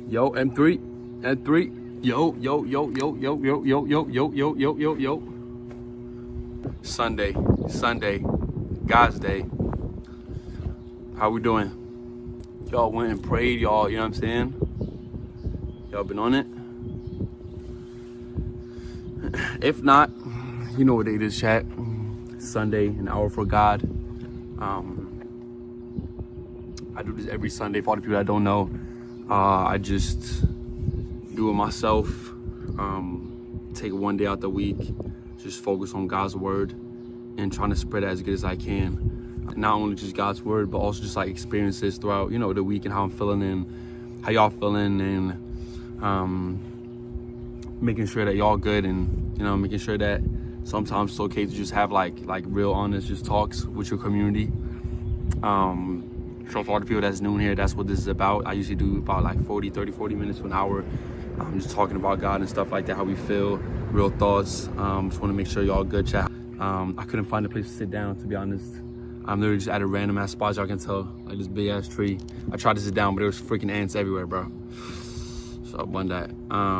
Yo, M3. Yo. Sunday, God's day. How we doing? Y'all went and prayed, y'all, you know what I'm saying? Y'all been on it? If not, you know what it is, chat. Sunday, an hour for God. I do this every Sunday. For all the people that don't know, I just do it myself. Take one day out the week, just focus on God's word and trying to spread it as good as I can. Not only just God's word, but also just like experiences throughout, you know, the week and how I'm feeling and how y'all feeling, and making sure that y'all good, and you know, making sure that sometimes it's okay to just have like real honest just talks with your community. So for all the people that's new in here, that's what this is about. I usually do about like 40 minutes to an hour. Just talking about God and stuff like that, how we feel, real thoughts. Just want to make sure y'all good, chat. I couldn't find a place to sit down, to be honest. I'm literally just at a random ass spot, y'all can tell, like this big ass tree. I tried to sit down, but there was freaking ants everywhere, bro. So I won that. A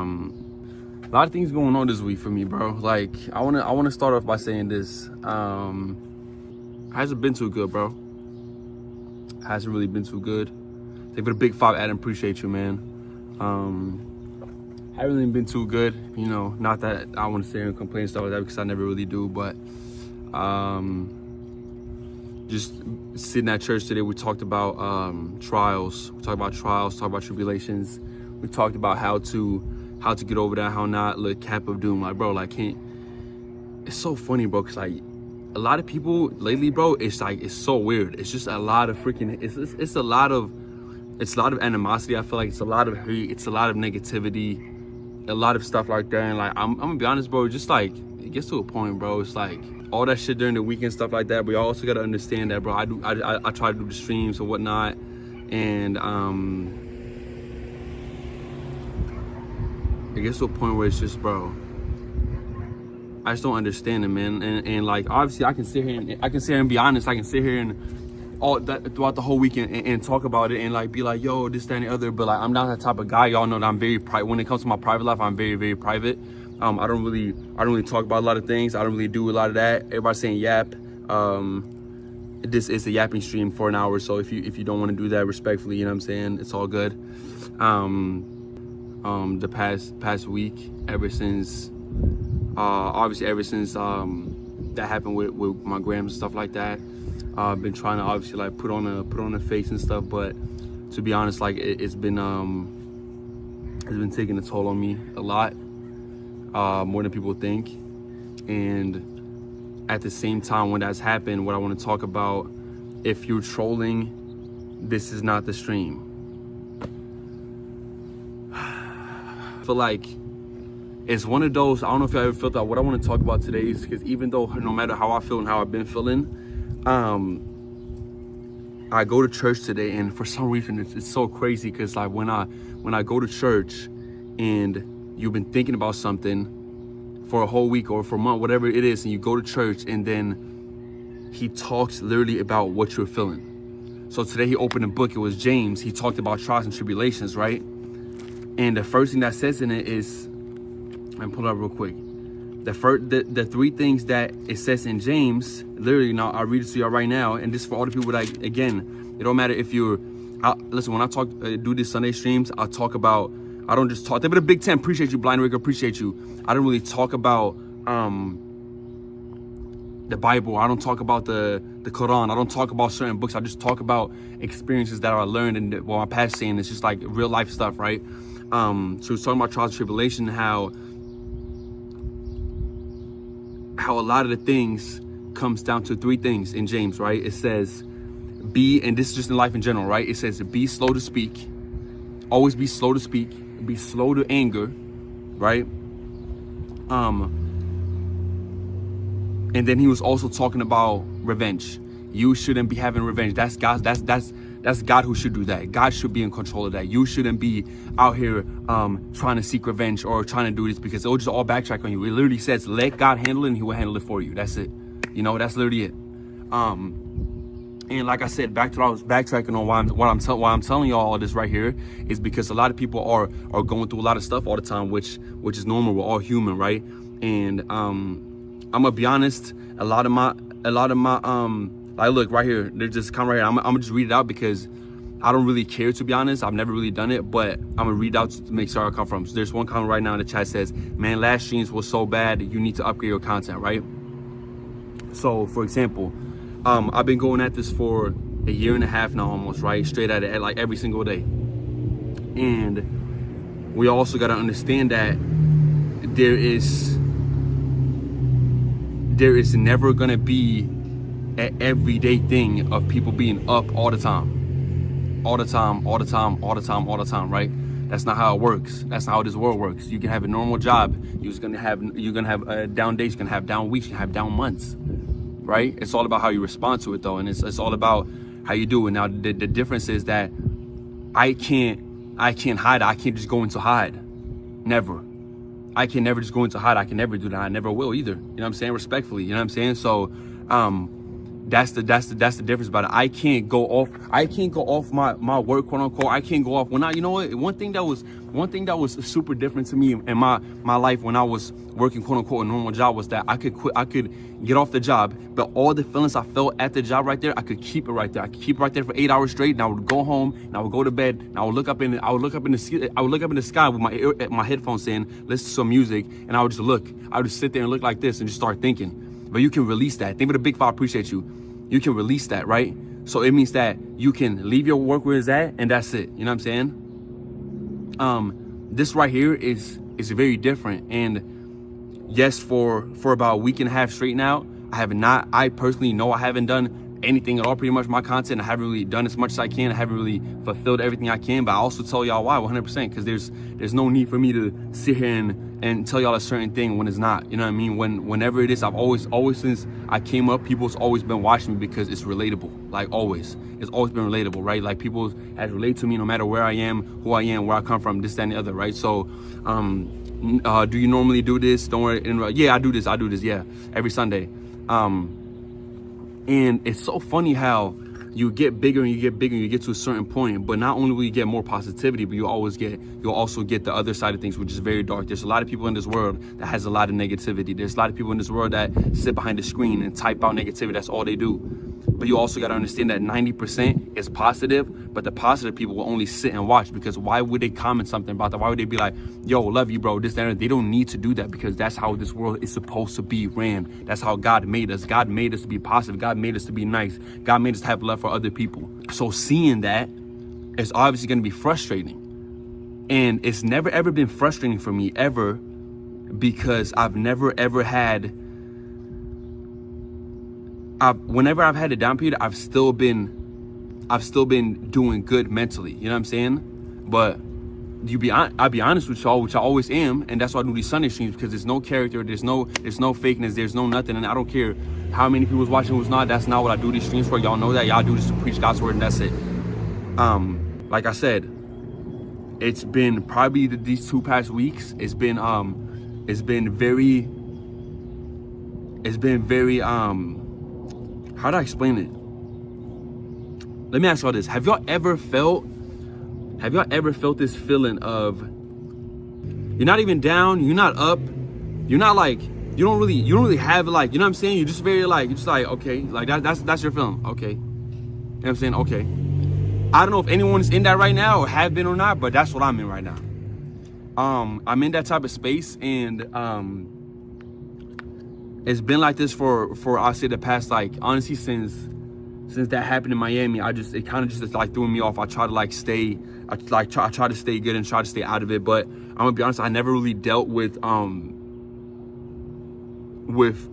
lot of things going on this week for me, bro. Like I wanna start off by saying this. Hasn't been too good, bro. Hasn't really been too good. Thank you for the big 5, Adam. Appreciate you, man. Haven't really been too good, you know. Not that I want to sit here and complain and stuff like that, because I never really do. But just sitting at church today, we talked about trials. We talked about trials, talked about tribulations. We talked about how to get over that, how not look cap of doom. Like, bro, like, it's so funny, bro, because like a lot of people lately, bro, it's like, it's so weird. It's just a lot of freaking, it's a lot of animosity. I feel like it's a lot of hate, it's a lot of negativity, a lot of stuff like that. And like, I'm gonna be honest, bro, just like, it gets to a point, bro, it's like all that shit during the weekend, stuff like that. But y'all also gotta understand that, bro, I try to do the streams and whatnot, and it gets to a point where it's just, bro, I just don't understand it, man. And like, obviously I can sit here and be honest. I can sit here and all that throughout the whole weekend and talk about it and like be like, yo, this, that, and the other. But like, I'm not that type of guy. Y'all know that I'm very private. When it comes to my private life, I'm very, very private. I don't really talk about a lot of things. I don't really do a lot of that. Everybody's saying yap. This is a yapping stream for an hour. So if you don't want to do that, respectfully, you know what I'm saying? It's all good. The past week, ever since that happened with my grams and stuff like that, I've been trying to obviously like put on a face and stuff, but to be honest, like it's been taking a toll on me a lot, more than people think. And at the same time, when that's happened, what I want to talk about, if you're trolling, this is not the stream. I feel like it's one of those, I don't know if y'all ever felt that. What I want to talk about today is, because even though no matter how I feel and how I've been feeling, I go to church today, and for some reason it's so crazy, because like when I go to church and you've been thinking about something for a whole week or for a month, whatever it is, and you go to church and then he talks literally about what you're feeling. So today he opened a book, it was James. He talked about trials and tribulations, right? And the first thing that says in it is, and pull it up real quick. The 3 things that it says in James, literally, now I'll read it to y'all right now. And this is for all the people that, again, it don't matter if listen, when I talk, do these Sunday streams, I talk about, I don't just talk, but a Big 10, appreciate you, Blind Rigger, appreciate you. I don't really talk about the Bible. I don't talk about the Quran. I don't talk about certain books. I just talk about experiences that I learned and my past, saying it's just like real life stuff, right? So it's talking about trials and tribulation, how a lot of the things comes down to 3 things in James, right? It says, and this is just in life in general, right? It says, be slow to speak, always be slow to speak, be slow to anger, right? And then he was also talking about revenge. You shouldn't be having revenge. That's God. That's God who should do that. God should be in control of that. You shouldn't be out here trying to seek revenge or trying to do this, because it'll just all backtrack on you. It literally says, let God handle it and he will handle it for you. That's it. You know, that's literally it. And like I said, back to what I was backtracking on why I'm telling y'all all this right here is because a lot of people are going through a lot of stuff all the time, which is normal. We're all human, right? And I'm gonna be honest, a lot of my like, look right here, they're just come right here. I'm gonna just read it out because I don't really care, to be honest. I've never really done it, but I'm gonna read out to make sure I come from. So there's one comment right now in the chat says, man, last streams was so bad, you need to upgrade your content, right? So for example, I've been going at this for a year and a half now almost, right? Straight at it, like every single day. And we also got to understand that there is never going to be an everyday thing of people being up all the time, right? That's not how it works. That's not how this world works. You can have a normal job. You're gonna have down days. You're gonna have down weeks. You can have down months, right? It's all about how you respond to it, though, and it's all about how you do it. Now, the difference is that I can't hide. I can't just go into hide. Never. I can never just go into hide. I can never do that. I never will either. You know what I'm saying? Respectfully. You know what I'm saying? So, that's the difference about it. I can't go off my work, quote unquote. I can't go off when you know what, one thing that was super different to me in my life when I was working, quote unquote, a normal job, was that I could get off the job, but all the feelings I felt at the job right there, I could keep it right there. I could keep it right there for 8 hours straight, and I would go home and I would go to bed and I would look up in the sky with my headphones in, listen to some music, and I would just sit there and look like this and just start thinking. But you can release that. Think of the big five, appreciate you. You can release that, right? So it means that you can leave your work where it's at, and that's it. You know what I'm saying? This right here is very different. And yes, for about a week and a half straight now, I personally know I haven't done anything at all, pretty much my content. I haven't really done as much as I can. I haven't really fulfilled everything I can, but I also tell y'all why 100%, because there's no need for me to sit here and tell y'all a certain thing when it's not. You know what I mean? Whenever it is, I've always since I came up, people's always been watching me because it's relatable. Like always, it's always been relatable, right? Like people have relate to me no matter where I am, who I am, where I come from, this, that, and the other, right? So, do you normally do this? Don't worry. Yeah, I do this. Yeah, every Sunday. And it's so funny how you get bigger and you get to a certain point, but not only will you get more positivity, but you'll also get the other side of things, which is very dark. There's a lot of people in this world that has a lot of negativity. There's a lot of people in this world that sit behind the screen and type out negativity. That's all they do. But you also got to understand that 90% is positive, but the positive people will only sit and watch, because why would they comment something about that? Why would they be like, yo, love you, bro, this, that, and they don't need to do that, because that's how this world is supposed to be ran. That's how God made us. God made us to be positive. God made us to be nice. God made us to have love for other people. So seeing that is obviously going to be frustrating. And it's never, ever been frustrating for me, ever, because I've never, ever had... whenever I've had a down period, I've still been doing good mentally. You know what I'm saying? But I'll be honest with y'all, which I always am, and that's why I do these Sunday streams, because there's no character, there's no fakeness, there's no nothing, and I don't care how many people's watching, who's not. That's not what I do these streams for. Y'all know that. Y'all do this to preach God's word, and that's it. Like I said, it's been probably these 2 past weeks. It's been very how do I explain it? Let me ask y'all this. Have y'all ever felt this feeling of you're not even down, you're not up, you're not like, you don't really have like, you know what I'm saying? You're just very like, you're just like, okay, like that's your feeling. Okay. You know what I'm saying? Okay. I don't know if anyone's in that right now or have been or not, but that's what I'm in right now. I'm in that type of space, and it's been like this for I'll say the past, like, honestly, since that happened in Miami. It kind of just like threw me off. I try to like stay, I try to stay good and try to stay out of it. But I'm gonna be honest, I never really dealt with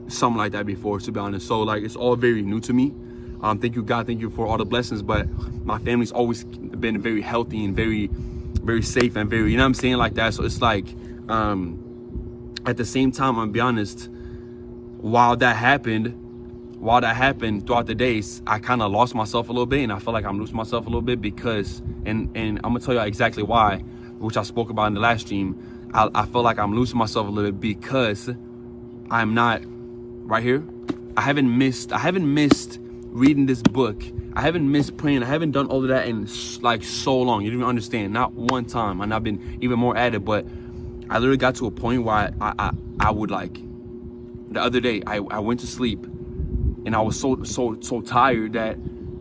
something like that before, to be honest. So like, it's all very new to me. Thank you, God. Thank you for all the blessings. But my family's always been very healthy and very, very safe and very, you know what I'm saying, like that. So it's like, at the same time, I'm gonna be honest, while that happened throughout the days, I kind of lost myself a little bit, and I feel like I'm losing myself a little bit because, and I'm gonna tell you exactly why, which I spoke about in the last stream. I feel like I'm losing myself a little bit because I'm not right here. I haven't missed reading this book. I haven't missed praying. I haven't done all of that in like so long. You don't even understand. Not one time. And I've been even more at it. But I literally got to a point where I would like, the other day, I went to sleep and I was so tired that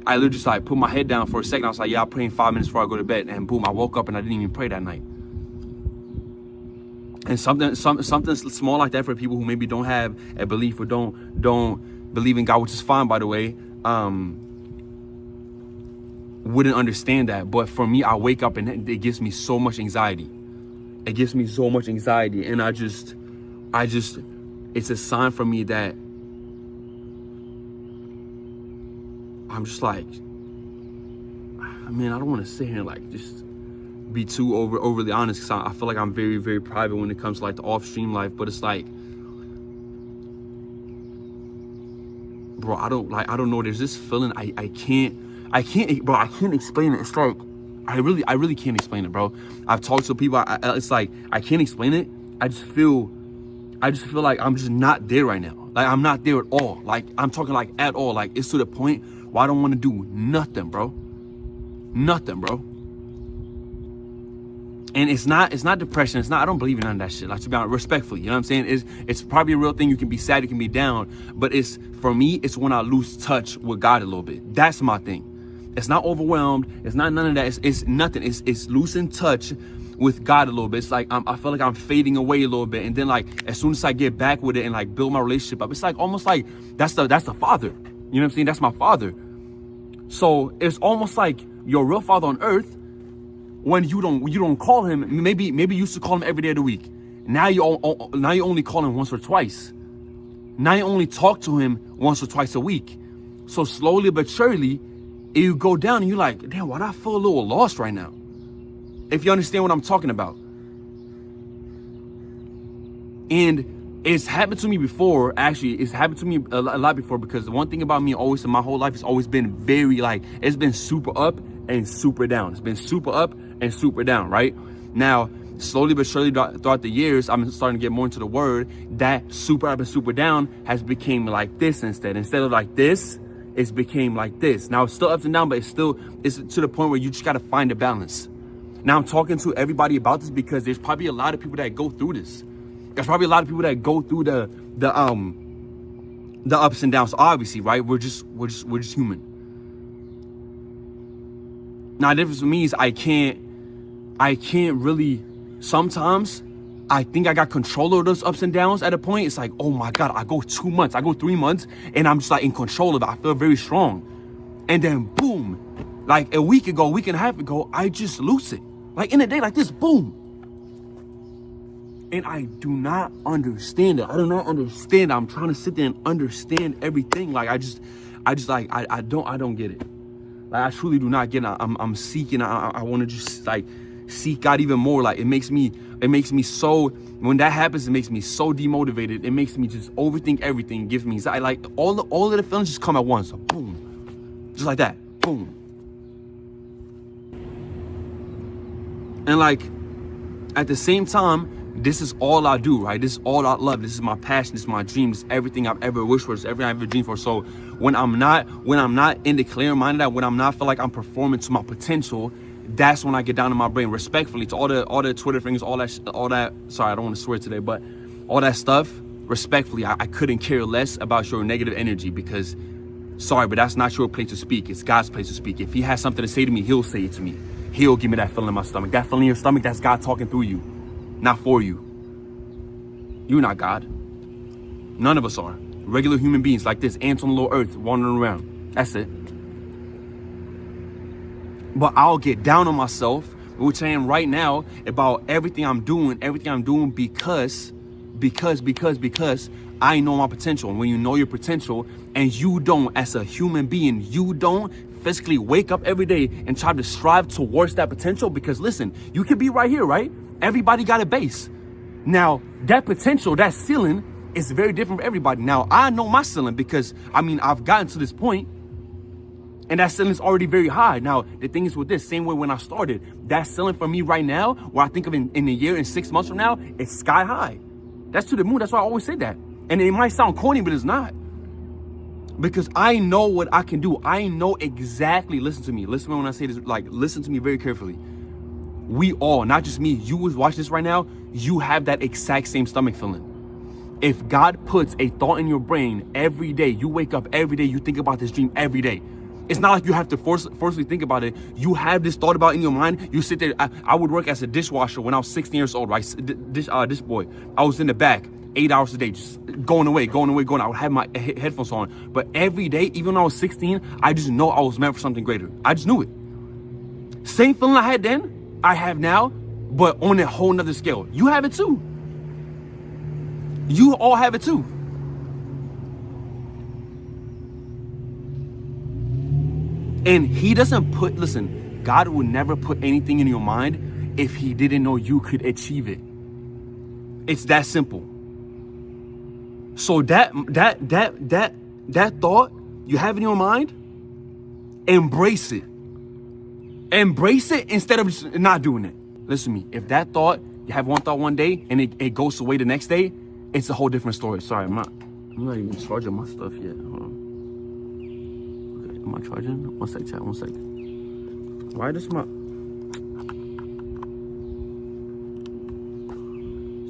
I literally just like put my head down for a second. I was like, yeah, I'll pray in 5 minutes before I go to bed. And boom, I woke up and I didn't even pray that night. And something small like that for people who maybe don't have a belief or don't believe in God, which is fine, by the way, wouldn't understand that. But for me, I wake up and it gives me so much anxiety. It gives me so much anxiety. And I just, it's a sign for me that I'm just like, man, I don't want to sit here and like just be too overly honest, because I feel like I'm very, very private when it comes to like the off-stream life. But it's like, bro, I don't know. There's this feeling I can't explain it. It's like, I really can't explain it, bro. I've talked to people. It's like, I can't explain it. I just feel like I'm just not there right now. Like, I'm not there at all. Like, I'm talking like at all. Like, it's to the point where I don't want to do nothing, bro. Nothing, bro. And it's not depression. I don't believe in none of that shit. Like, to be honest, respectfully, you know what I'm saying? It's probably a real thing. You can be sad, you can be down. But for me, it's when I lose touch with God a little bit. That's my thing. It's not overwhelmed. It's not none of that. It's nothing. It's losing touch with God a little bit. It's like, I feel like I'm fading away a little bit. And then like, as soon as I get back with it and like build my relationship up, it's like almost like that's the Father. You know what I'm saying? That's my Father. So it's almost like your real Father on earth, when you don't call him, maybe you used to call him every day of the week. Now you only call him once or twice. Now you only talk to him once or twice a week. So slowly but surely, you go down and you're like, damn, why do I feel a little lost right now? If you understand what I'm talking about. And it's happened to me before. Actually, it's happened to me a lot before, because the one thing about me always in my whole life has always been very like, it's been super up and super down. It's been super up and super down, right? Now, slowly but surely throughout the years, I'm starting to get more into the word. That super up and super down has become like this instead. Instead of like this, it's became like this. Now, it's still ups and down, but it's to the point where you just got to find a balance. Now, I'm talking to everybody about this because there's probably a lot of people that go through this. There's probably a lot of people that go through the ups and downs. Obviously, right? We're just human. Now, the difference with me is I can't really, sometimes I think I got control of those ups and downs at a point. It's like, oh my God, I go 2 months, I go 3 months, and I'm just like in control of it. I feel very strong. And then boom, like a week and a half ago, I just lose it. Like in a day like this, boom. And I do not understand it. I do not understand it. I'm trying to sit there and understand everything. Like I don't get it. Like, I truly do not get it. I'm seeking. I want to just like seek God even more. Like it makes me so, when that happens, it makes me so demotivated. It makes me just overthink everything. It gives me anxiety. Like all of the feelings just come at once. So boom, just like that. Boom. And like at the same time, this is all I do, right? This is all I love. This is my passion. This is my dream. This is everything I've ever wished for. This is everything I've ever dreamed for. So when I'm not in the clear mind of that, when I'm not feel like I'm performing to my potential, that's when I get down in my brain. Respectfully to all the Twitter fingers, all that. Sorry, I don't want to swear today, but all that stuff. Respectfully, I couldn't care less about your negative energy, because, sorry, but that's not your place to speak. It's God's place to speak. If He has something to say to me, He'll say it to me. He'll give me that feeling in my stomach. That feeling in your stomach, that's God talking through you. Not for you. You're not God. None of us are. Regular human beings like this, ants on the little earth wandering around. That's it. But I'll get down on myself, which I am right now, about everything I'm doing because I know my potential. And when you know your potential and you don't, as a human being, you don't physically wake up every day and try to strive towards that potential, because listen, you could be right here, right? Everybody got a base. Now, that potential, that ceiling is very different for everybody. Now, I know my ceiling because, I've gotten to this point and that ceiling is already very high. Now, the thing is with this, same way when I started, that ceiling for me right now, where I think of in a year and 6 months from now, it's sky high. That's to the moon. That's why I always say that. And it might sound corny, but it's not. Because I know what I can do. I know exactly, listen to me when I say this, like, listen to me very carefully. We all, not just me, you was watching this right now, you have that exact same stomach feeling. If God puts a thought in your brain every day, you wake up every day, you think about this dream every day. It's not like you have to forcefully think about it. You have this thought about in your mind. You sit there. I would work as a dishwasher when I was 16 years old, right? Dish boy. I was in the back 8 hours a day, just going away. I would have my headphones on. But every day, even when I was 16, I just know I was meant for something greater. I just knew it. Same feeling I had then, I have now, but on a whole nother scale. You have it too. You all have it too. And he doesn't put, listen, God would never put anything in your mind if he didn't know you could achieve it. It's that simple. So that thought you have in your mind, embrace it. Embrace it instead of just not doing it. Listen to me, if that thought, you have one thought one day and it goes away the next day, it's a whole different story. Sorry, I'm not even charging my stuff yet. Hold on. Okay, am I charging? One sec, chat, 1 sec. Why this my...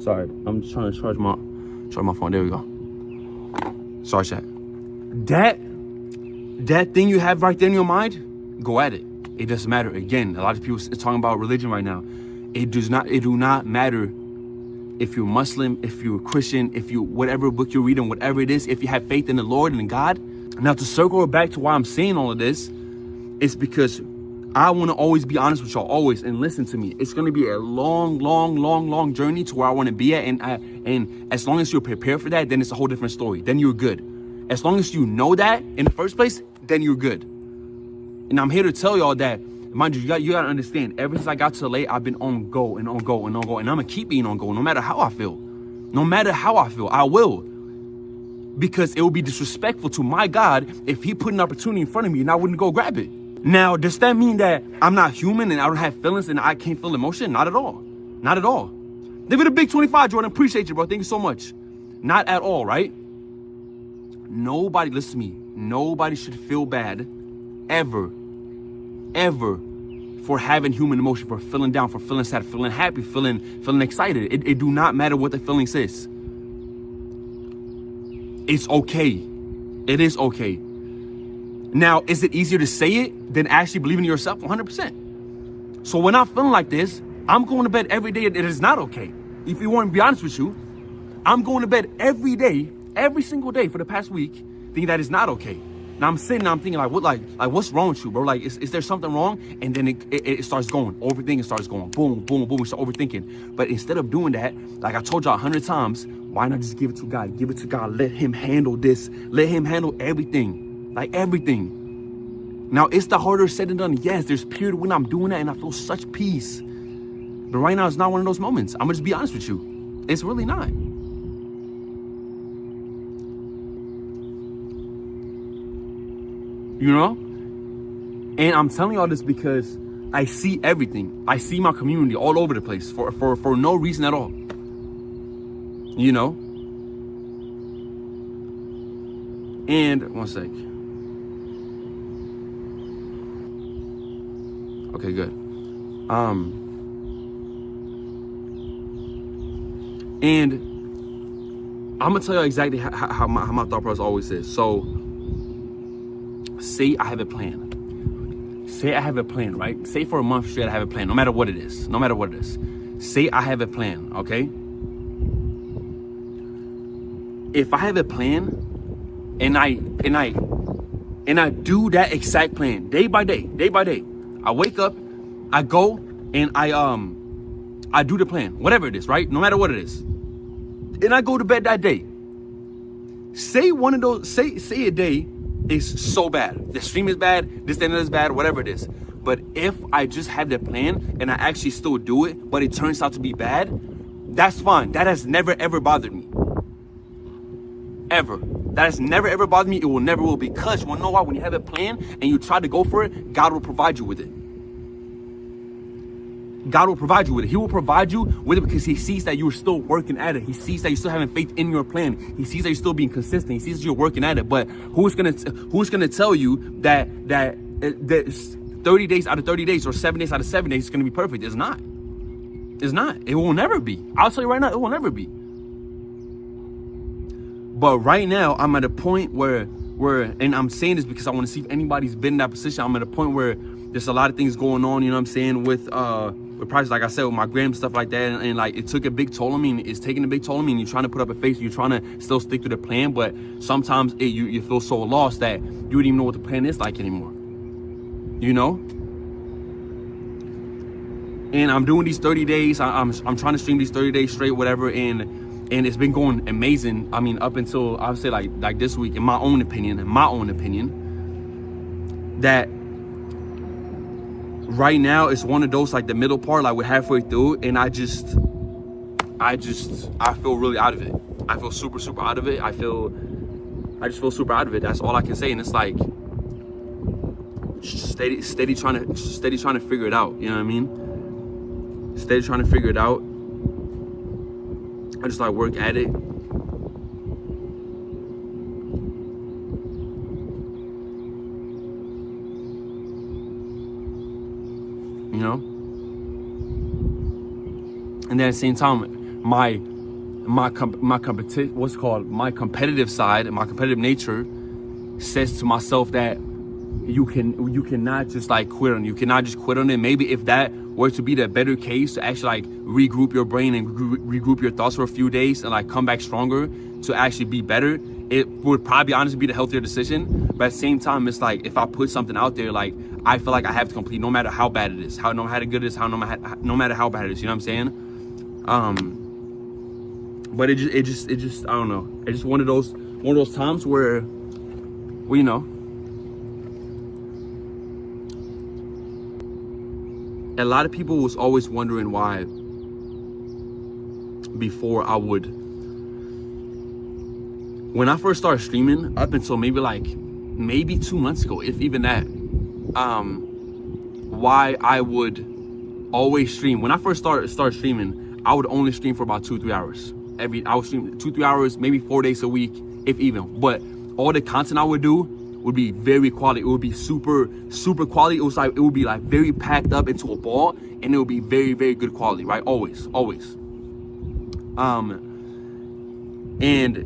Sorry, I'm just trying to charge my phone. There we go. Sorry, chat. That thing you have right there in your mind, go at it. It doesn't matter. Again, a lot of people are talking about religion right now. It do not matter if you're Muslim, if you're Christian, if you, whatever book you're reading, whatever it is, if you have faith in the Lord and in God. Now, to circle back to why I'm saying all of this, it's because I want to always be honest with y'all, always, and listen to me. It's going to be a long journey to where I want to be at. And as long as you're prepared for that, then it's a whole different story. Then you're good. As long as you know that in the first place, then you're good. And I'm here to tell y'all that, mind you, you got to understand, ever since I got to LA, I've been on go. And I'm going to keep being on go no matter how I feel. No matter how I feel, I will. Because it would be disrespectful to my God if he put an opportunity in front of me and I wouldn't go grab it. Now, does that mean that I'm not human and I don't have feelings and I can't feel emotion? Not at all. Not at all. Give it a big 25, Jordan. Appreciate you, bro. Thank you so much. Not at all, right? Nobody, listen to me. Nobody should feel bad ever for having human emotion, for feeling down, for feeling sad, feeling happy, feeling excited. It do not matter what the feeling says. It's okay. It is okay. Now, is it easier to say it than actually believing in yourself? 100%. So when I'm feeling like this, I'm going to bed every day. It is not okay. If you want to be honest with you, I'm going to bed every day, every single day for the past week, thinking that is not okay. Now I'm sitting, I'm thinking like what's wrong with you, bro? Like, is there something wrong? And then it starts going, overthinking starts going, boom, boom, boom, you start overthinking. But instead of doing that, like I told y'all 100 times, why not just give it to God? Give it to God. Let him handle this. Let him handle everything. Like everything. Now, it's the harder said than done. Yes, there's a period when I'm doing that and I feel such peace. But right now, it's not one of those moments. I'm going to just be honest with you. It's really not. You know? And I'm telling y'all this because I see everything. I see my community all over the place for no reason at all. You know? And, one sec. Okay, good. And I'm gonna tell you exactly how my thought process always is. So, say I have a plan. Say I have a plan, right? Say for a month straight I have a plan, no matter what it is. No matter what it is. Say I have a plan, okay? If I have a plan and I do that exact plan day by day. I wake up, I go, and I do the plan, whatever it is, right? No matter what it is. And I go to bed that day. Say one of those, say a day is so bad. The stream is bad, this thing is bad, whatever it is. But if I just have the plan and I actually still do it, but it turns out to be bad, that's fine. That has never ever bothered me. Ever. That has never ever bothered me. It will never will, because you wanna know why? When you have a plan and you try to go for it, God will provide you with it. God will provide you with it. He will provide you with it because he sees that you're still working at it. He sees that you're still having faith in your plan. He sees that you're still being consistent. He sees that you're working at it. But who's gonna tell you that 30 days out of 30 days or 7 days out of 7 days is gonna be perfect? It's not. It's not. It will never be. I'll tell you right now, it will never be. But right now, I'm at a point where and I'm saying this because I want to see if anybody's been in that position. I'm at a point where there's a lot of things going on, you know what I'm saying, with prices, like I said, with my gram, stuff like that, and like it took a big toll on me, and it's taking a big toll on me, and you're trying to put up a face, you're trying to still stick to the plan, but sometimes you feel so lost that you don't even know what the plan is like anymore, you know? And I'm doing these 30 days, I'm trying to stream these 30 days straight, whatever, and it's been going amazing. I mean, up until, I would say, like this week, in my own opinion, that right now it's one of those, like the middle part, like we're halfway through, and I feel really out of it. I feel super out of it. I just feel super out of it. That's all I can say. And it's like steady trying to figure it out. You know what I mean? Steady trying to figure it out. I just like work at it. You know? And then at the same time, my competitive side and my competitive nature says to myself that you cannot just like quit on it. You cannot just quit on it. Maybe if that were to be the better case, to actually like regroup your brain and regroup your thoughts for a few days and like come back stronger to actually be better, it would probably honestly be the healthier decision. But at the same time, it's like if I put something out there, like I feel like I have to complete no matter how bad it is, no matter good it is, no matter how bad it is. You know what I'm saying? But it just I don't know. It's just one of those times where, well, you know, a lot of people was always wondering why before when I first started streaming, up until maybe 2 months ago, if even that, why I would always stream. When I first started streaming, I would only stream for about 2-3 hours. I would stream 2-3 hours, maybe 4 days a week, if even. But all the content I would do would be very quality. It would be super quality. It would be like very packed up into a ball, and it would be very good quality, right? Always. And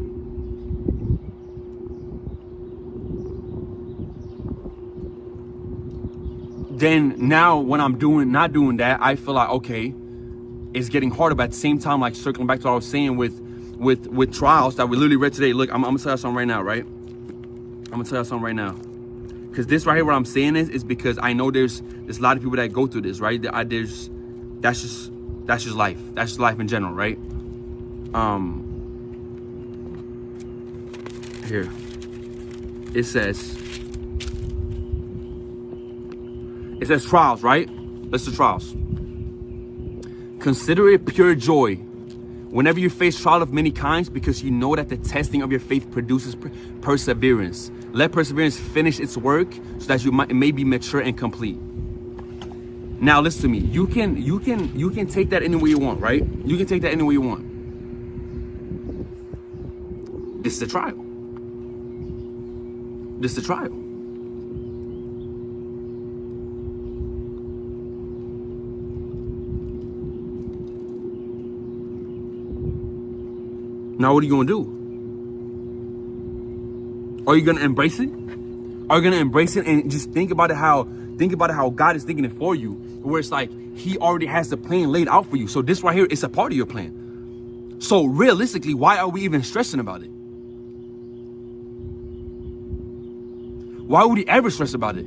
then now when I'm not doing that, I feel like, okay, it's getting harder. But at the same time, like circling back to what I was saying with trials that we literally read today. Look, I'm gonna tell you something right now, right? I'm gonna tell you something right now, because this right here, what I'm saying is because I know there's a lot of people that go through this, right? That's just life. That's just life in general, right? Here it says trials, right? Let's do trials. Consider it pure joy whenever you face trial of many kinds, because you know that the testing of your faith produces perseverance. Let perseverance finish its work so that it may be mature and complete. Now listen to me. You can take that any way you want, right? You can take that any way you want. This is a trial. This is a trial. Now what are you gonna do? Are you gonna embrace it? Are you gonna embrace it and just think about it how God is thinking it for you, where it's like He already has the plan laid out for you. So this right here is a part of your plan. So realistically, why are we even stressing about it? Why would we ever stress about it?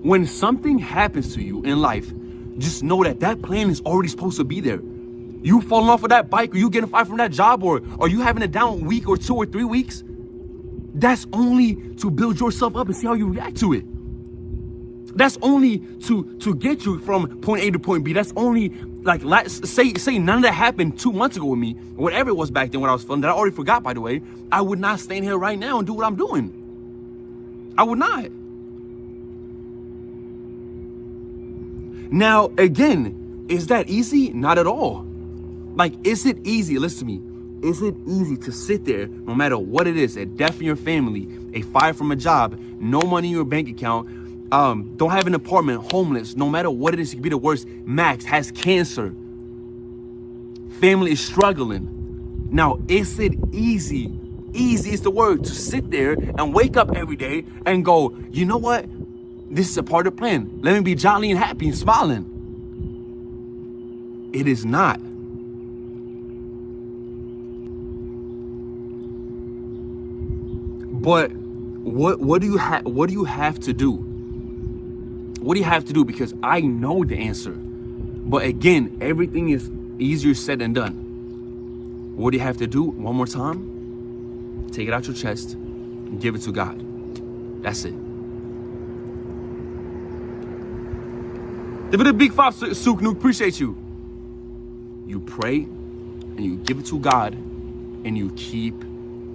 When something happens to you in life, just know that plan is already supposed to be there. You falling off of that bike, or you getting fired from that job, or you having a down week or 2 or 3 weeks, that's only to build yourself up and see how you react to it. That's only to get you from point A to point B. That's only like, say none of that happened 2 months ago with me, whatever it was back then, what I was feeling, that I already forgot, by the way. I would not stand here right now and do what I'm doing. I would not. Now, again, is that easy? Not at all. Like, is it easy? Listen to me. Is it easy to sit there, no matter what it is, a death in your family, a fire from a job, no money in your bank account, don't have an apartment, homeless, no matter what it is, it could be the worst. Max has cancer. Family is struggling. Now, is it easy? Easy is the word, to sit there and wake up every day and go, you know what? This is a part of the plan. Let me be jolly and happy and smiling. It is not. But what do you have to do? What do you have to do? Because I know the answer. But again, everything is easier said than done. What do you have to do? One more time. Take it out your chest and give it to God. That's it. Give it a big 5, Sook Nook. Appreciate you. You pray and you give it to God and you keep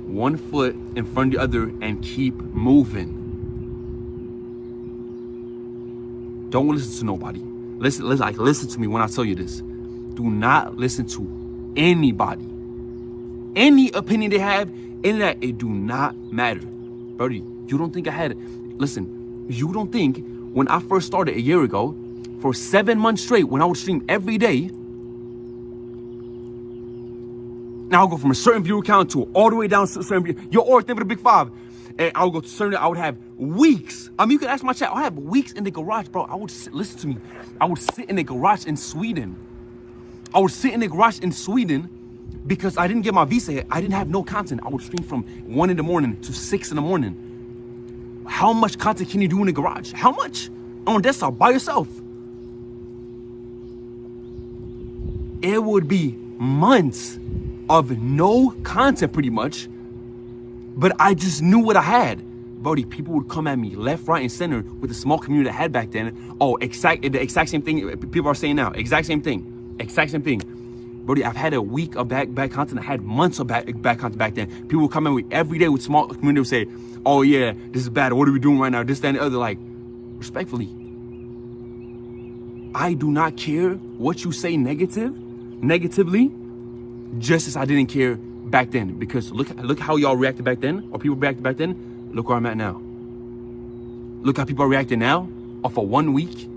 one foot in front of the other and keep moving. Don't listen to nobody. Listen to me when I tell you this. Do not listen to anybody. Any opinion they have, any of that, it do not matter. Brody, you don't think I had it. Listen, you don't think when I first started a year ago, for 7 months straight, when I would stream every day, now I'll go from a certain viewer count to all the way down to a certain view. Yo, or think of the big 5. And I would go to certain, I would have weeks. I mean, you can ask my chat. I have weeks in the garage, bro. I would listen to me. I would sit in the garage in Sweden. I would sit in the garage in Sweden because I didn't get my visa yet. I didn't have no content. I would stream from 1 in the morning to 6 in the morning. How much content can you do in the garage? How much? On desktop, by yourself. It would be months of no content pretty much, but I just knew what I had. Brody, people would come at me left, right, and center with the small community I had back then. Oh, the exact same thing people are saying now. Exact same thing. Exact same thing. Brody, I've had a week of back content. I had months of back content back then. People would come at me every day with small community would say, oh yeah, this is bad. What are we doing right now? This, that, and the other. Like, respectfully, I do not care what you say negatively, just as I didn't care back then. Because look how y'all reacted back then, or people reacted back then. Look where I'm at now. Look how people are reacting now, off of 1 week.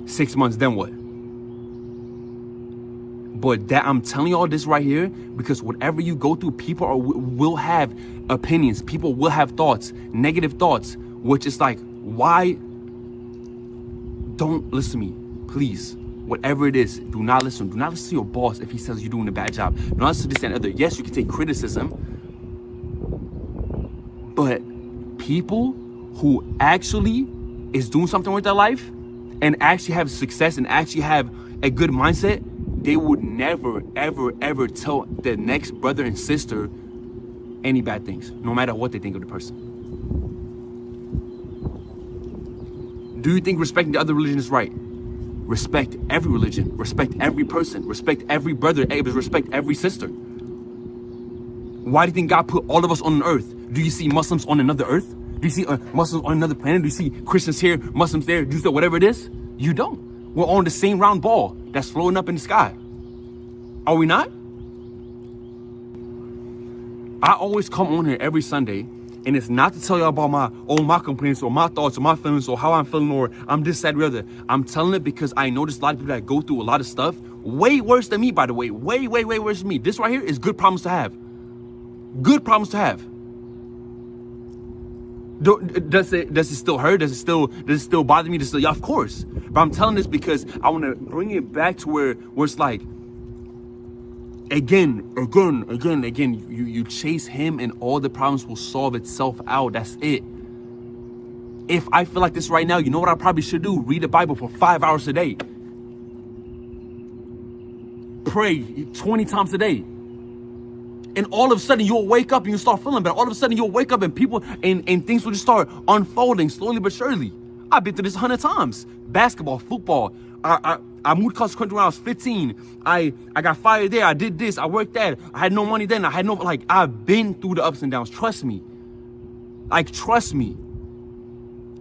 6 months, then what? But that I'm telling you all this right here because whatever you go through, people will have opinions. People will have thoughts, negative thoughts, which is like, why? Don't listen to me, please. Whatever it is, do not listen. Do not listen to your boss if he says you're doing a bad job. Do not listen to this and other. Yes, you can take criticism, but people who actually is doing something with their life and actually have success and actually have a good mindset, they would never, ever, ever tell their next brother and sister any bad things, no matter what they think of the person. Do you think respecting the other religion is right? Respect every religion, respect every person, respect every brother, respect every sister. Why do you think God put all of us on an earth? Do you see Muslims on another earth? Do you see Muslims on another planet? Do you see Christians here, Muslims there? Do you see whatever it is? You don't. We're on the same round ball that's floating up in the sky. Are we not? I always come on here every Sunday, and it's not to tell you about my complaints or my thoughts or my feelings or how I'm feeling or I'm this, that, or the other. I'm telling it because I know there's a lot of people that go through a lot of stuff. Way worse than me, by the way. Way, way, way worse than me. This right here is good problems to have. Good problems to have. Does it still hurt? Does it still bother me? Yeah, of course. But I'm telling this because I want to bring it back to where it's like, again, you chase him and all the problems will solve itself out. That's it. If I feel like this right now, you know what I probably should do? Read the Bible for 5 hours a day. Pray 20 times a day. And all of a sudden you'll wake up and you'll start feeling better. All of a sudden you'll wake up and people and things will just start unfolding slowly but surely. I've been through this 100 times. Basketball, football. I moved across the country when I was 15. I got fired there. I did this. I worked that. I had no money then. I've been through the ups and downs. Trust me. Trust me.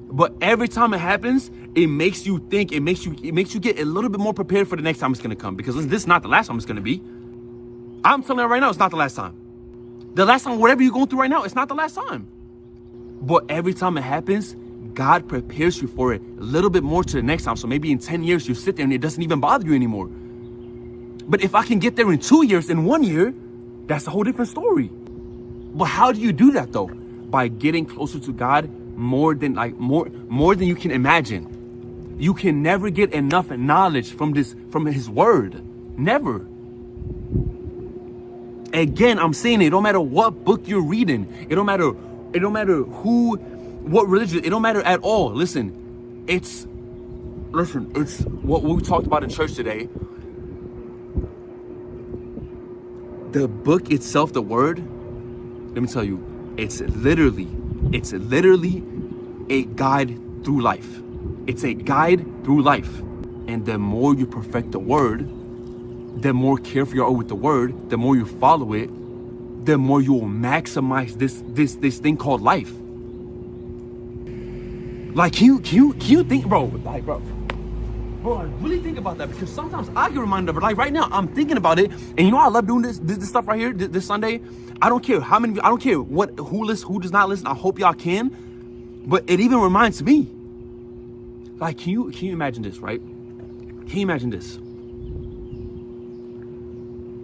But every time it happens, it makes you think, it makes you get a little bit more prepared for the next time it's gonna come. Because this is not the last time it's gonna be. I'm telling you right now, it's not the last time. The last time, whatever you're going through right now, it's not the last time. But every time it happens, God prepares you for it a little bit more to the next time. So maybe in 10 years, you sit there and it doesn't even bother you anymore. But if I can get there in 2 years, in 1 year, that's a whole different story. But how do you do that though? By getting closer to God more than you can imagine. You can never get enough knowledge from his word. Never. Again, I'm saying it don't matter what book you're reading. It don't matter what religion, it don't matter at all. Listen, it's what we talked about in church today. The book itself, the word, let me tell you, it's literally a guide through life. It's a guide through life. And the more you perfect the word, the more careful you are with the word, the more you follow it, the more you will maximize this thing called life. Like, can you think, bro, really think about that, because sometimes I get reminded of it. Like right now, I'm thinking about it, and you know I love doing this stuff right here, this Sunday. I don't care how many, I don't care who does not listen. I hope y'all can, but it even reminds me. Like, can you imagine this, right? Can you imagine this?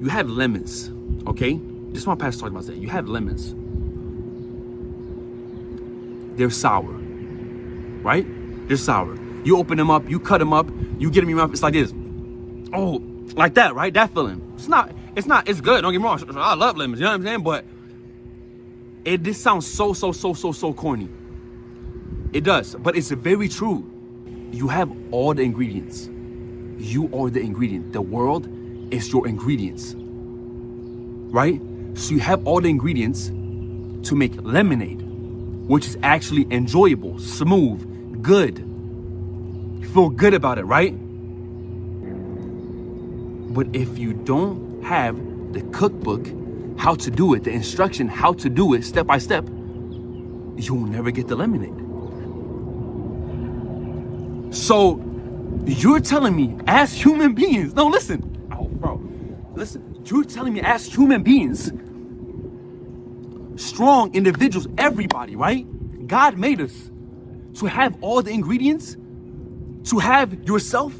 You have lemons, okay? This is what my pastor talked about today. You have lemons. They're sour, right? They're sour. You open them up, you cut them up, you get them in your mouth. It's like this. Oh, like that, right? That feeling. It's good. Don't get me wrong. I love lemons, you know what I'm saying? But this sounds so corny. It does, but it's very true. You have all the ingredients. You are the ingredient. The world is your ingredients, right? So you have all the ingredients to make lemonade, which is actually enjoyable, smooth, good. You feel good about it, right? But if you don't have the cookbook, how to do it, the instruction, how to do it step by step, you'll never get the lemonade. So you're telling me as human beings, no, listen, you're telling me as human beings, strong individuals, everybody, right? God made us to have all the ingredients, to have yourself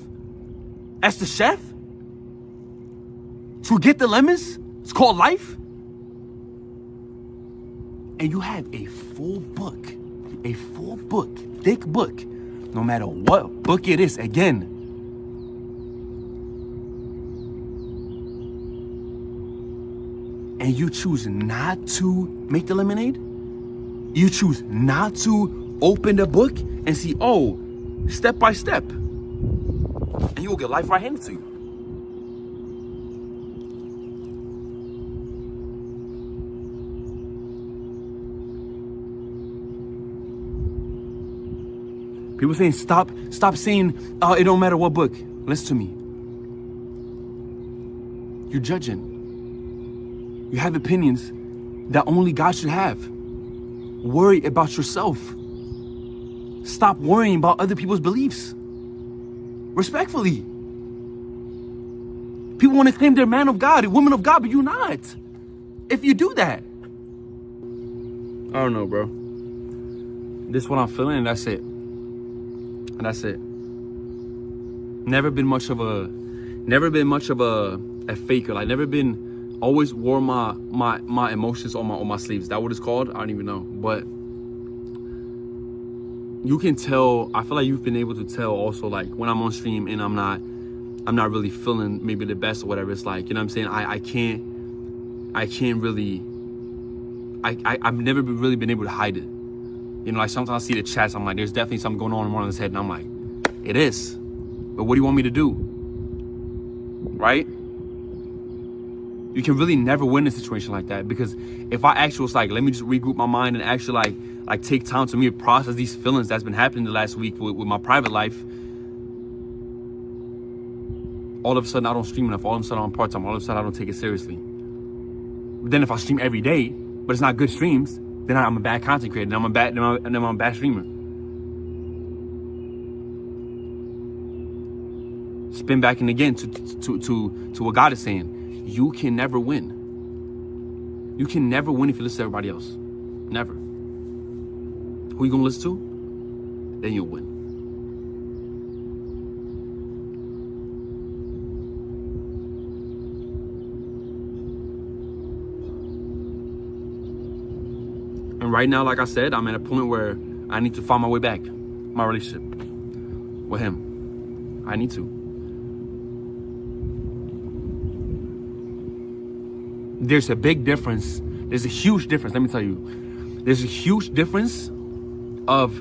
as the chef, to get the lemons. It's called life. And you have a full book, thick book, no matter what book it is, again. And you choose not to make the lemonade. You choose not to open the book and see, oh, step by step. And you will get life right handed to you. People saying, stop saying, oh, it don't matter what book. Listen to me. You're judging. You have opinions that only God should have. Worry about yourself. Stop worrying about other people's beliefs. Respectfully. People want to claim they're man of God, woman of God, but you're not. If you do that. I don't know, bro. This is what I'm feeling, and that's it. And that's it. Never been much of a faker. Like, never been. Always wore my emotions on my sleeves. Is that what it's called? I don't even know. But you can tell. I feel like you've been able to tell also, like, when I'm on stream and I'm not really feeling maybe the best or whatever. It's like, you know what I'm saying? I've never really been able to hide it. You know, like, sometimes I see the chats. I'm like, there's definitely something going on in Marlon's head, and I'm like, it is. But what do you want me to do? Right? You can really never win a situation like that, because if I actually was like, let me just regroup my mind and actually like take time to me to process these feelings that's been happening the last week with my private life, all of a sudden I don't stream enough. All of a sudden I'm part-time. All of a sudden I don't take it seriously. But then if I stream every day, but it's not good streams, then I'm a bad content creator. Then I'm a bad streamer. spin back and again to what God is saying. You can never win. You can never win if you listen to everybody else. Never. Who you gonna listen to? Then you'll win. And right now, like I said, I'm at a point where I need to find my way back. My relationship with him. I need to. There's a big difference. There's a huge difference. Let me tell you. There's a huge difference of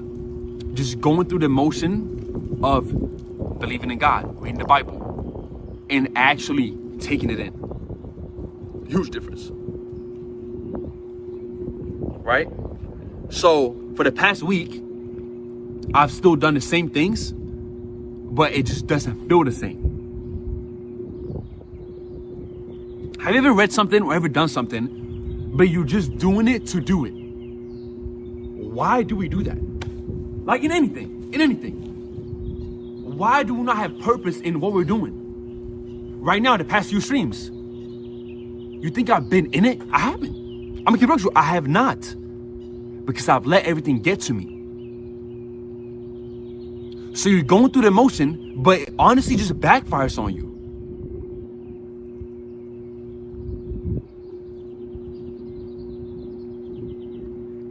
just going through the motion of believing in God, reading the Bible, and actually taking it in. Huge difference. Right? So for the past week, I've still done the same things, but it just doesn't feel the same. Have you ever read something or ever done something, but you're just doing it to do it? Why do we do that? Like in anything. Why do we not have purpose in what we're doing? Right now, the past few streams, you think I've been in it? I haven't. I'm gonna keep it real. I have not. Because I've let everything get to me. So you're going through the motion, but it honestly just backfires on you.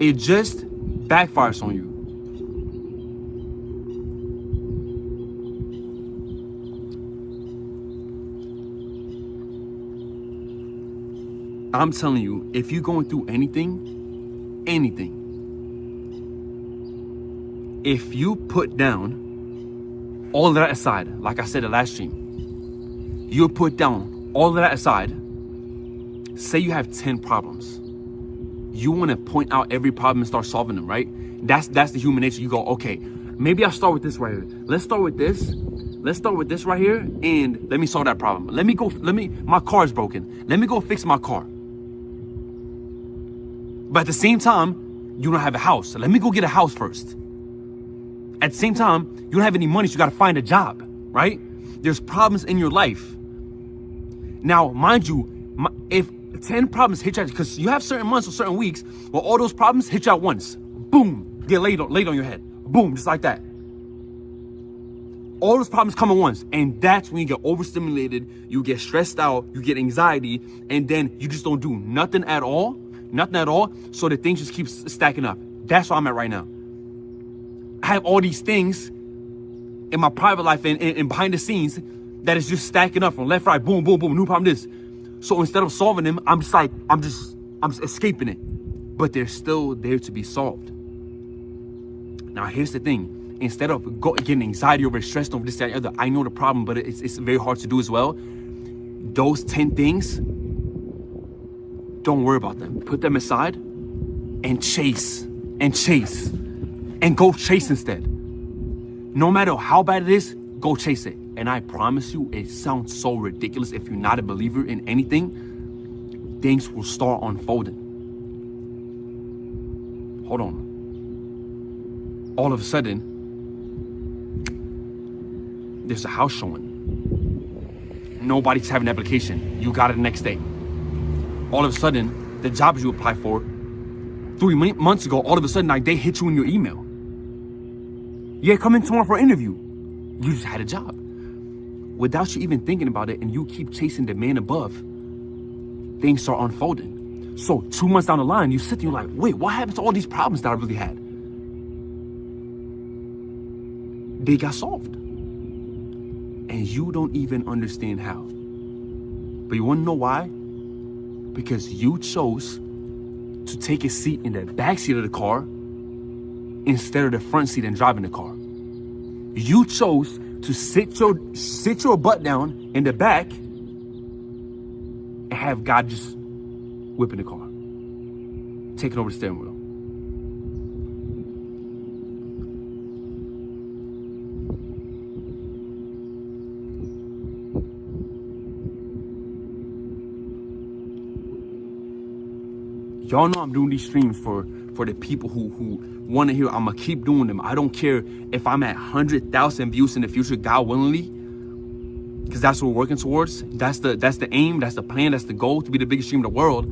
It just backfires on you. I'm telling you, if you're going through anything, if you put down all of that aside, like I said the last stream, you put down all of that aside, say you have 10 problems. You want to point out every problem and start solving them, right? That's the human nature. You go, okay, maybe I'll start with this right here. Let's start with this. Let's start with this right here, and let me solve that problem. My car is broken. Let me go fix my car. But at the same time, you don't have a house. So let me go get a house first. At the same time, you don't have any money, so you got to find a job, right? There's problems in your life. Now, mind you, if 10 problems hit you, because you have certain months or certain weeks where all those problems hit you at once. Boom, get laid on your head. Boom, just like that. All those problems come at once. And that's when you get overstimulated, you get stressed out, you get anxiety, and then you just don't do nothing at all. So the things just keep stacking up. That's where I'm at right now. I have all these things in my private life and behind the scenes that is just stacking up from left, right, boom, boom, boom, new problem, this. So instead of solving them, I'm just escaping it. But they're still there to be solved. Now, here's the thing. Instead of getting anxiety over, stressed over this, that, and the other, I know the problem, but it's very hard to do as well. Those 10 things, don't worry about them. Put them aside and chase. And go chase instead. No matter how bad it is, go chase it. And I promise you, it sounds so ridiculous. If you're not a believer in anything, things will start unfolding. Hold on. All of a sudden, there's a house showing. Nobody's having an application. You got it the next day. All of a sudden, the jobs you apply for 3 months ago, all of a sudden, like, they hit you in your email. Yeah, come in tomorrow for an interview. You just had a job. Without you even thinking about it, and you keep chasing the man above, things start unfolding. So 2 months down the line, you sit there, you're like, wait, what happened to all these problems that I really had? They got solved. And you don't even understand how. But you wanna know why? Because you chose to take a seat in the back seat of the car instead of the front seat and driving the car. You chose to sit your butt down in the back and have God just whipping the car, taking over the steering wheel. Y'all know I'm doing these streams for the people who want to hear. I'm going to keep doing them. I don't care if I'm at 100,000 views in the future, God willingly. because that's what we're working towards. That's the aim, that's the plan, that's the goal, to be the biggest streamer in the world.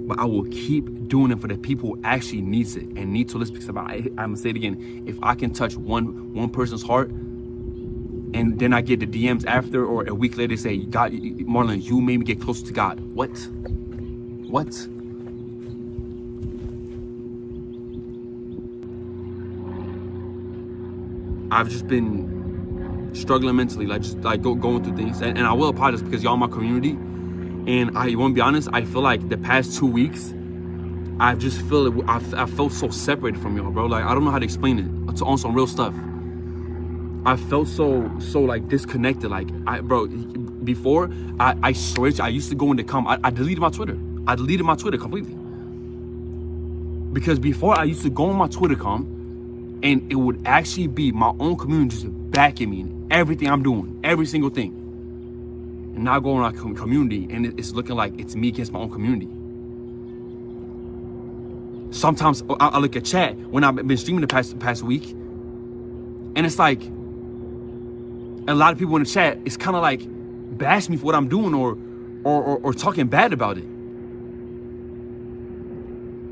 But I will keep doing it for the people who actually needs it and need to listen. Because I'm gonna say it again, if I can touch one person's heart, and then I get the DMs after, or a week later, they say, God, Marlon, you made me get closer to God. What? I've just been struggling mentally, going through things. And I will apologize because y'all my community. And I want to be honest, I feel like the past 2 weeks, I felt so separated from y'all, bro. Like, I don't know how to explain it. On some real stuff. I felt so like disconnected. Like, before, I swear to you, I used to go into I deleted my Twitter. I deleted my Twitter completely. Because before, I used to go on my Twitter and it would actually be my own community just backing me in everything I'm doing, every single thing. And now I go on my community and it's looking like it's me against my own community. Sometimes I look at chat when I've been streaming the past week, and it's like a lot of people in the chat, it's kind of like bash me for what I'm doing or talking bad about it.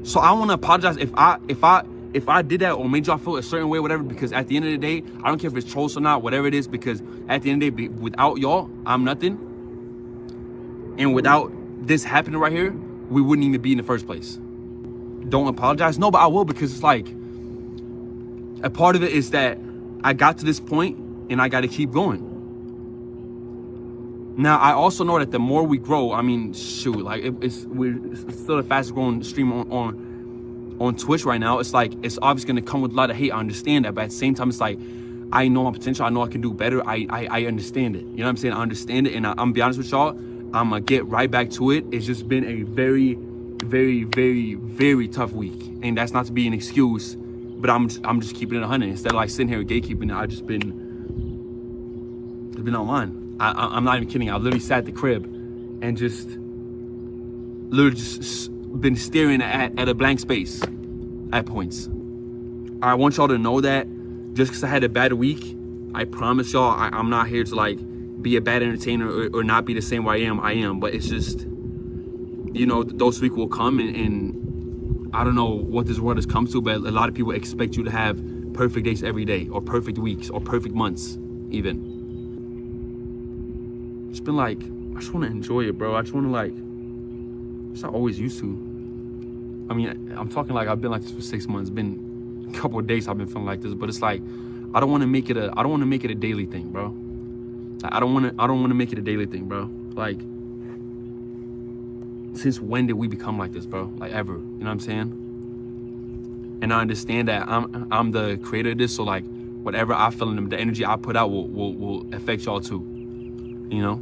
So I want to apologize if I did that or made y'all feel a certain way, whatever, because at the end of the day, I don't care if it's trolls or not, whatever it is, because at the end of the day, without y'all, I'm nothing. And without this happening right here, we wouldn't even be in the first place. Don't apologize. No, but I will, because it's like, a part of it is that I got to this point and I got to keep going. Now, I also know that the more we grow, I mean, shoot, like it's still the fastest growing stream on Twitch right now. It's like, it's obviously going to come with a lot of hate. I understand that. But at the same time, it's like, I know my potential. I know I can do better. I understand it. You know what I'm saying? I understand it. And I'm going to be honest with y'all, I'm going to get right back to it. It's just been a very, very, very, very tough week. And that's not to be an excuse, but I'm just keeping it 100. Instead of like sitting here gatekeeping it, I've just been online. I'm not even kidding. I literally sat at the crib and just been staring at a blank space at points. I want y'all to know that just because I had a bad week, I promise y'all I'm not here to like be a bad entertainer or not be the same way I am. But it's just, you know, those weeks will come and I don't know what this world has come to, but a lot of people expect you to have perfect days every day, or perfect weeks, or perfect months even. It's been like, I just want to enjoy it, bro. I just want to like, it's not always used to. I mean, I'm talking like I've been like this for 6 months. It's been a couple of days I've been feeling like this, but it's like, I don't want to make it a daily thing, bro. Like, I don't want to make it a daily thing, bro. Like, since when did we become like this, bro? Like, ever, you know what I'm saying? And I understand that I'm the creator of this, so like, whatever I feel in the energy I put out will affect y'all too, you know?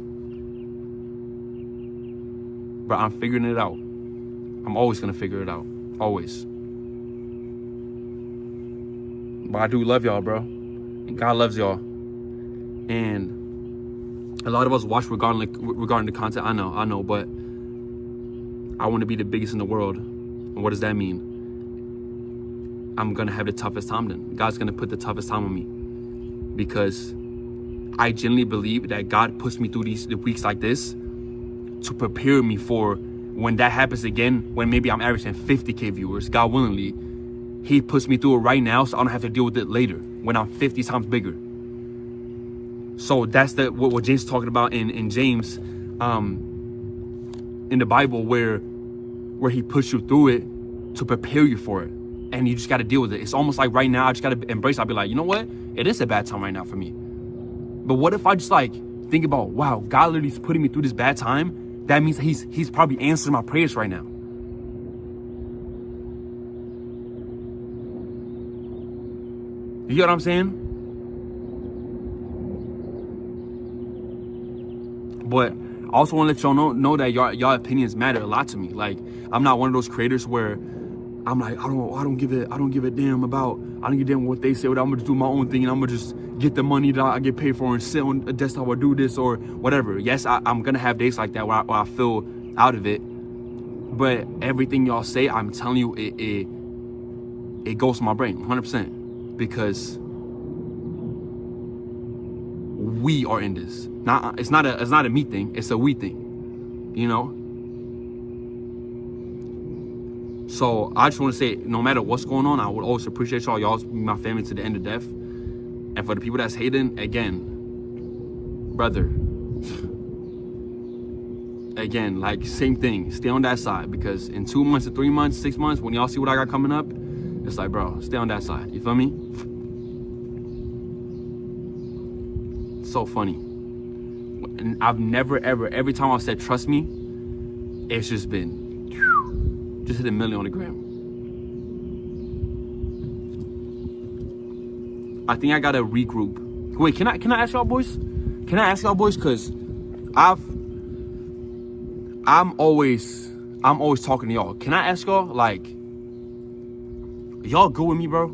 But I'm figuring it out. I'm always gonna figure it out, always. But I do love y'all, bro. And God loves y'all. And a lot of us watch regarding the content. I know, but I want to be the biggest in the world. And what does that mean? I'm gonna have the toughest time then. God's gonna put the toughest time on me. Because I genuinely believe that God puts me through the weeks like this to prepare me for when that happens again, when maybe I'm averaging 50K viewers, God willingly, he puts me through it right now so I don't have to deal with it later when I'm 50 times bigger. So that's what James is talking about in James, in the Bible, where he puts you through it to prepare you for it. And you just got to deal with it. It's almost like right now, I just got to embrace it. I'll be like, you know what? It is a bad time right now for me. But what if I just like think about, wow, God literally is putting me through this bad time. That means he's probably answering my prayers right now. You get what I'm saying? But I also want to let y'all know that y'all opinions matter a lot to me. Like, I'm not one of those creators where I'm like, I don't give a damn what they say. I'm gonna just do my own thing and I'm gonna just get the money that I get paid for and sit on a desktop or do this or whatever. Yes, I'm gonna have days like that where I feel out of it. But everything y'all say, I'm telling you, it goes to my brain 100%, because we are in this. It's not a me thing. It's a we thing, you know? So I just want to say, no matter what's going on, I would always appreciate y'all. Y'all be my family to the end of death. And for the people that's hating, again, brother, again, like, same thing. Stay on that side, because in 2 months to 3 months, 6 months, when y'all see what I got coming up, it's like, bro, stay on that side. You feel me? So funny. And I've never, ever, every time I've said trust me, it's just been, just hit 1 million on the gram. I think I gotta regroup. Wait, can I ask y'all boys? Can I ask y'all boys? Cause I'm always talking to y'all. Can I ask y'all, like, y'all good with me, bro?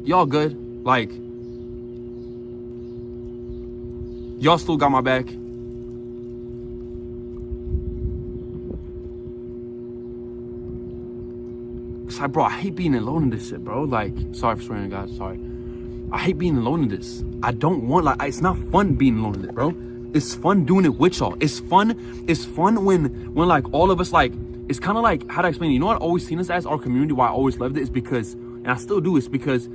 Y'all good? Like, y'all still got my back? It's like, bro, I hate being alone in this shit, bro. Like, sorry for swearing, guys, sorry. I hate being alone in this. I don't want, like, it's not fun being alone in it, bro. It's fun doing it with y'all. It's fun when like all of us, like, it's kind of like, how do I explain it? You know what I always seen us as, our community, why I always loved it, is because, and I still do, it's because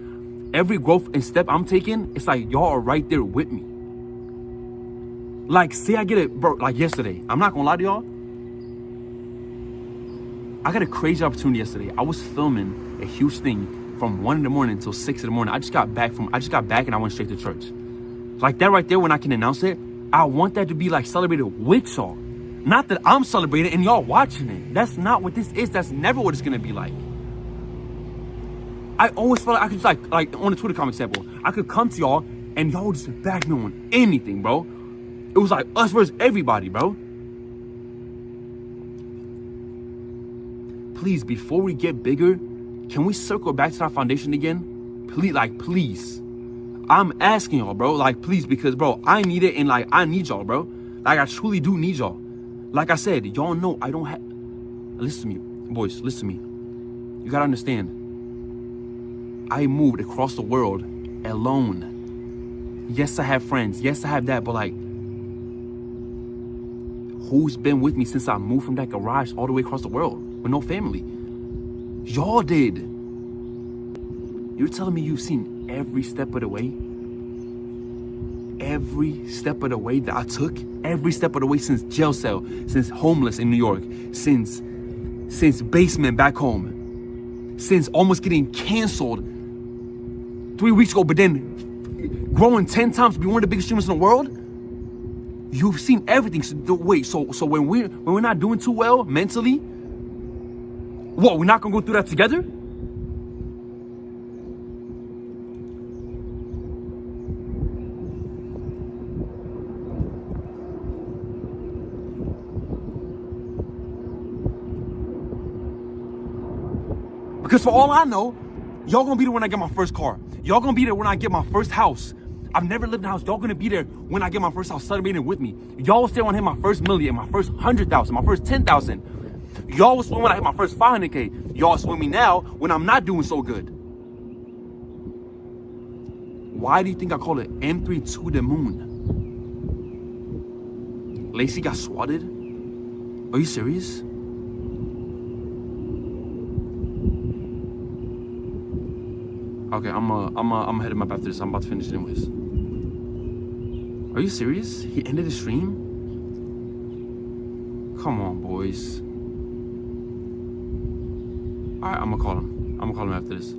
every growth and step I'm taking, it's like y'all are right there with me. Like, say I get it, bro, like yesterday, I'm not gonna lie to y'all, I got a crazy opportunity yesterday. I was filming a huge thing from 1 in the morning until 6 in the morning. I just got back and I went straight to church. Like that right there, when I can announce it, I want that to be like celebrated with y'all. Not that I'm celebrating and y'all watching it. That's not what this is. That's never what it's gonna be like. I always felt like I could just like on the Twitter comment sample, I could come to y'all and y'all would just back me on anything, bro. It was like us versus everybody, bro. Please, before we get bigger, can we circle back to our foundation again? Please, like, please. I'm asking y'all, bro. Like, please, because, bro, I need it, and, like, I need y'all, bro. Like, I truly do need y'all. Like I said, y'all know I don't have... Listen to me, boys, listen to me. You gotta understand. I moved across the world alone. Yes, I have friends. Yes, I have that, but, like, who's been with me since I moved from that garage all the way across the world with no family? Y'all did. You're telling me you've seen every step of the way? Every step of the way that I took? Every step of the way, since jail cell, since homeless in New York, since basement back home, since almost getting canceled 3 weeks ago, but then growing 10 times to be one of the biggest streamers in the world? You've seen everything. So when we're not doing too well mentally, what, we're not gonna go through that together? Because for all I know, y'all gonna be there when I get my first car. Y'all gonna be there when I get my first house. I've never lived in a house. Y'all gonna be there when I get my first house, celebrating with me. Y'all was there when I hit my first million, my first 100,000, my first 10,000. Y'all was when I hit my first 500K. Y'all with me now when I'm not doing so good. Why do you think I call it M3 to the moon? Lacey got swatted? Are you serious? Okay, I'm heading up after this. I'm about to finish anyways. Are you serious? He ended the stream? Come on, boys. All right, I'm gonna call him. I'm gonna call him after this.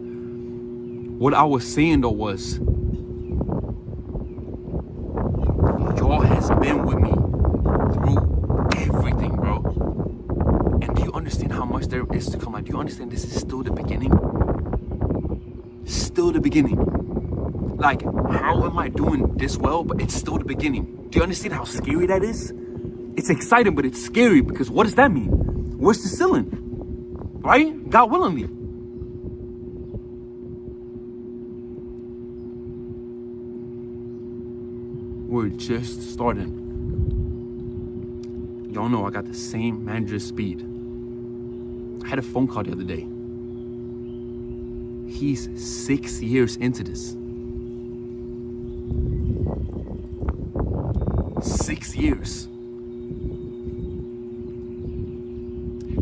What I was saying though was, y'all has been with me through everything, bro. And do you understand how much there is to come? Like, do you understand this is still the beginning? Still the beginning. Like, how am I doing this well, but it's still the beginning? Do you understand how scary that is? It's exciting, but it's scary, because what does that mean? Where's the ceiling? Right? God willingly. We're just starting. Y'all know I got the same manager's speed. I had a phone call the other day. He's 6 years into this. 6 years.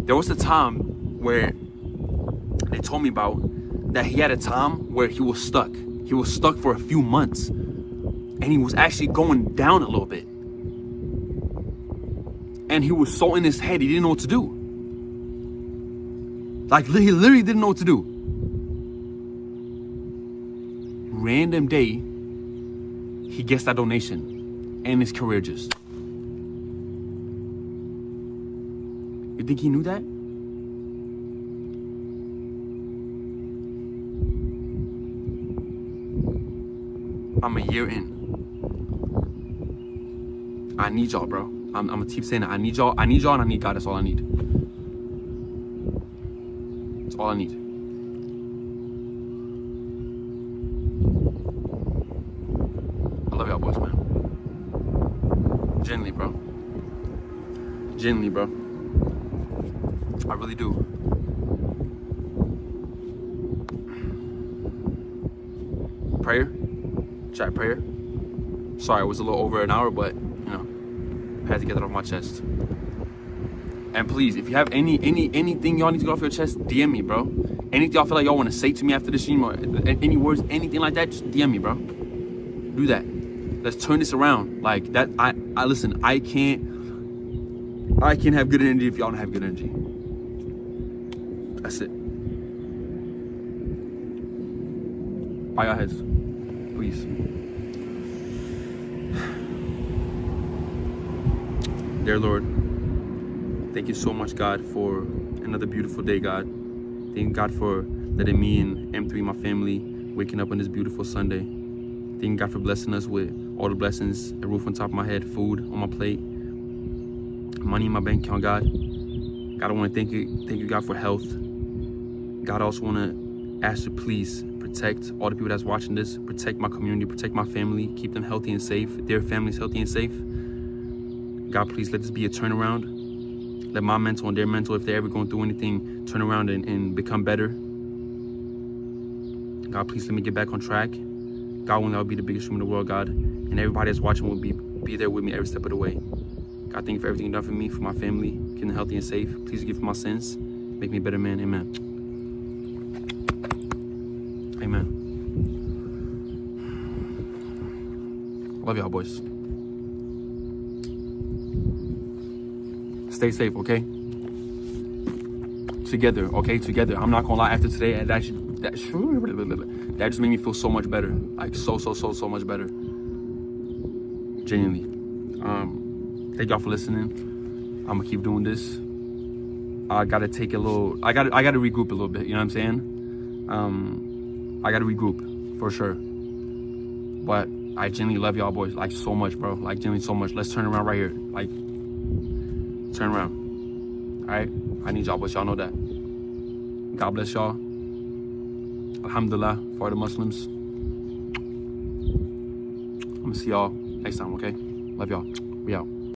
There was a time where they told me about that he had a time where he was stuck. He was stuck for a few months. And he was actually going down a little bit. And he was so in his head, he didn't know what to do. Like, he literally didn't know what to do. Random day, he gets that donation. And his career just. You think he knew that? I'm a year in. I need y'all, bro. I'm gonna keep saying that. I need y'all, and I need God. That's all I need. That's all I need. I love y'all boys, man. Genuinely, bro. Genuinely, bro. I really do. Prayer? Chat, prayer? Sorry, it was a little over an hour, but, you know, I had to get that off my chest. And please, if you have anything y'all need to get off your chest, DM me, bro. Anything y'all feel like y'all want to say to me after the stream, or any words, anything like that, just DM me, bro. Do that. Let's turn this around. Like that, I listen, I can't have good energy if y'all don't have good energy. That's it. Bow your heads, please. Dear Lord, thank you so much, God, for another beautiful day, God. Thank God for letting me and M3, my family, waking up on this beautiful Sunday. Thank God for blessing us with all the blessings, a roof on top of my head, food on my plate, money in my bank account, God. God, I want to thank you, God, for health. God, I also want to ask you, please protect all the people that's watching this, protect my community, protect my family, keep them healthy and safe, their families healthy and safe. God, please let this be a turnaround. Let my mental and their mental, if they're ever going through anything, turn around and become better. God, please let me get back on track. God, when I'll be the biggest room in the world, God, and everybody that's watching will be there with me every step of the way. God, thank you for everything you've done for me, for my family, keeping them healthy and safe. Please forgive my sins. Make me a better man. Amen. Amen. Love y'all, boys. Stay safe, okay? Together, okay? Together. I'm not gonna lie, after today, that just made me feel so much better. Like, so much better. Genuinely. Thank y'all for listening. I'm gonna keep doing this. I gotta take a little, I gotta regroup a little bit, you know what I'm saying? I gotta regroup, for sure. But I genuinely love y'all boys, like, so much, bro. Like, genuinely so much. Let's turn around right here. Like, turn around. All right? I need y'all boys, y'all know that. God bless y'all. Alhamdulillah for the Muslims. I'm gonna see y'all next time, okay? Love y'all. We out.